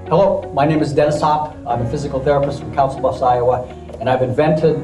Hello, my name is Dennis Hopp. I'm a physical therapist from Council Bluffs, Iowa, and I've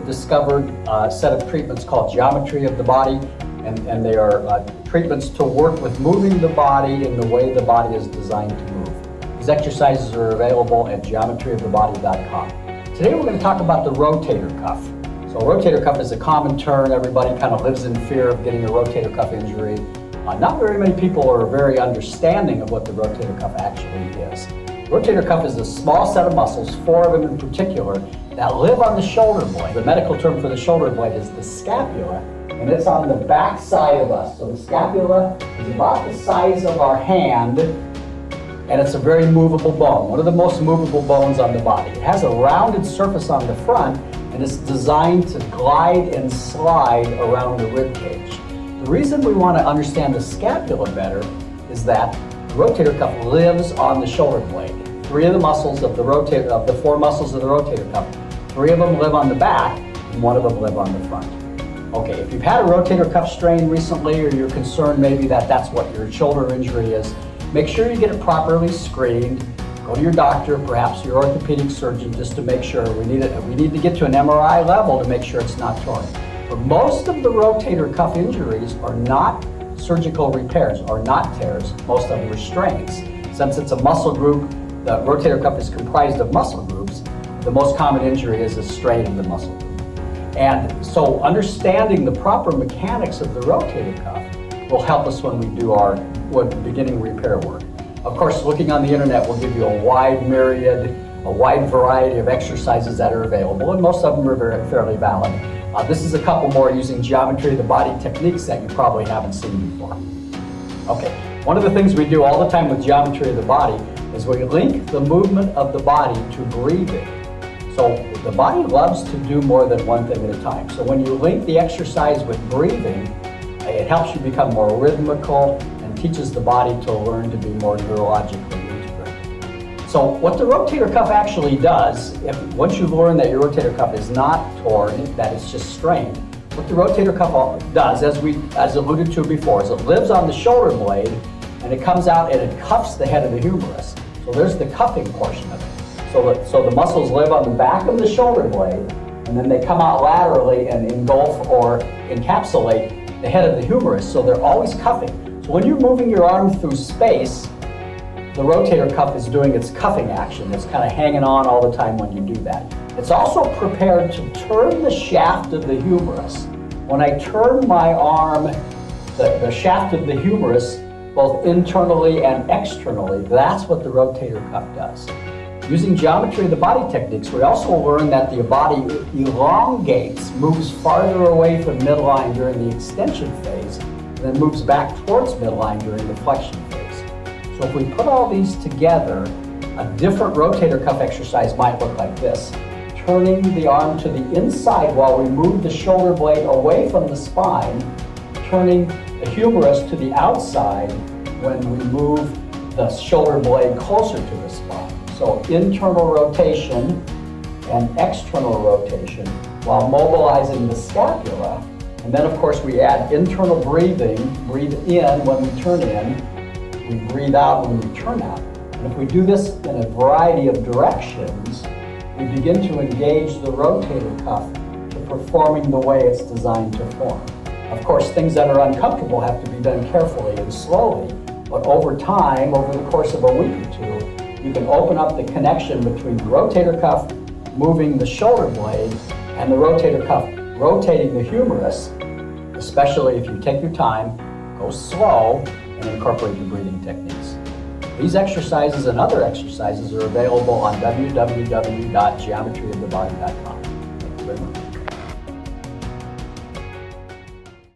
discovered a set of treatments called geometry of the body, and they are treatments to work with moving the body in the way the body is designed to move. These exercises are available at geometryofthebody.com. Today we're going to talk about the rotator cuff. So rotator cuff is a common term. Everybody kind of lives in fear of getting a rotator cuff injury. Not very many people are very understanding of what the rotator cuff actually is. Rotator cuff is a small set of muscles, 4 of them in particular, that live on the shoulder blade. The medical term for the shoulder blade is the scapula, and it's on the back side of us. So the scapula is about the size of our hand, and it's a very movable bone, one of the most movable bones on the body. It has a rounded surface on the front, and it's designed to glide and slide around the rib cage. The reason we want to understand the scapula better is that the rotator cuff lives on the shoulder blade. 3 of the muscles of the 4 muscles of the rotator cuff, 3 of them live on the back, and 1 of them live on the front. Okay, if you've had a rotator cuff strain recently, or you're concerned maybe that's what your shoulder injury is, make sure you get it properly screened. Go to your doctor, perhaps your orthopedic surgeon, just to make sure. We need to get to an MRI level to make sure it's not torn. But most of the rotator cuff injuries are not surgical repairs, are not tears. Most of them are strains. Since it's a muscle group, the rotator cuff is comprised of muscle groups. The most common injury is a strain of the muscle group. And so understanding the proper mechanics of the rotator cuff will help us when we do our beginning repair work. Of course, looking on the internet will give you a wide variety of exercises that are available, and most of them are fairly valid. This is a couple more using geometry of the body techniques that you probably haven't seen before. Okay, one of the things we do all the time with geometry of the body is we link the movement of the body to breathing. So the body loves to do more than one thing at a time. So when you link the exercise with breathing, it helps you become more rhythmical and teaches the body to learn to be more neurologically integrated. So what the rotator cuff actually does, once you've learned that your rotator cuff is not torn, that it's just strained, what the rotator cuff does, as alluded to before, is it lives on the shoulder blade, and it comes out and it cuffs the head of the humerus. So there's the cuffing portion of it. So the muscles live on the back of the shoulder blade, and then they come out laterally and engulf or encapsulate the head of the humerus, so they're always cuffing. So when you're moving your arm through space, the rotator cuff is doing its cuffing action. It's kind of hanging on all the time when you do that. It's also prepared to turn the shaft of the humerus. When I turn my arm, the shaft of the humerus, both internally and externally, that's what the rotator cuff does. Using geometry of the body techniques, we also learn that the body elongates, moves farther away from midline during the extension phase, and then moves back towards midline during the flexion phase. So if we put all these together, a different rotator cuff exercise might look like this. Turning the arm to the inside while we move the shoulder blade away from the spine, turning the humerus to the outside when we move the shoulder blade closer to the spine. So internal rotation and external rotation while mobilizing the scapula. And then of course we add internal breathing, breathe in when we turn in, we breathe out when we turn out. And if we do this in a variety of directions, we begin to engage the rotator cuff to performing the way it's designed to form. Of course, things that are uncomfortable have to be done carefully and slowly, but over time, over the course of a week or 2, you can open up the connection between the rotator cuff moving the shoulder blade and the rotator cuff rotating the humerus, especially if you take your time, go slow, and incorporate the breathing techniques. These exercises and other exercises are available on www.geometryofthebody.com. Thank you very much.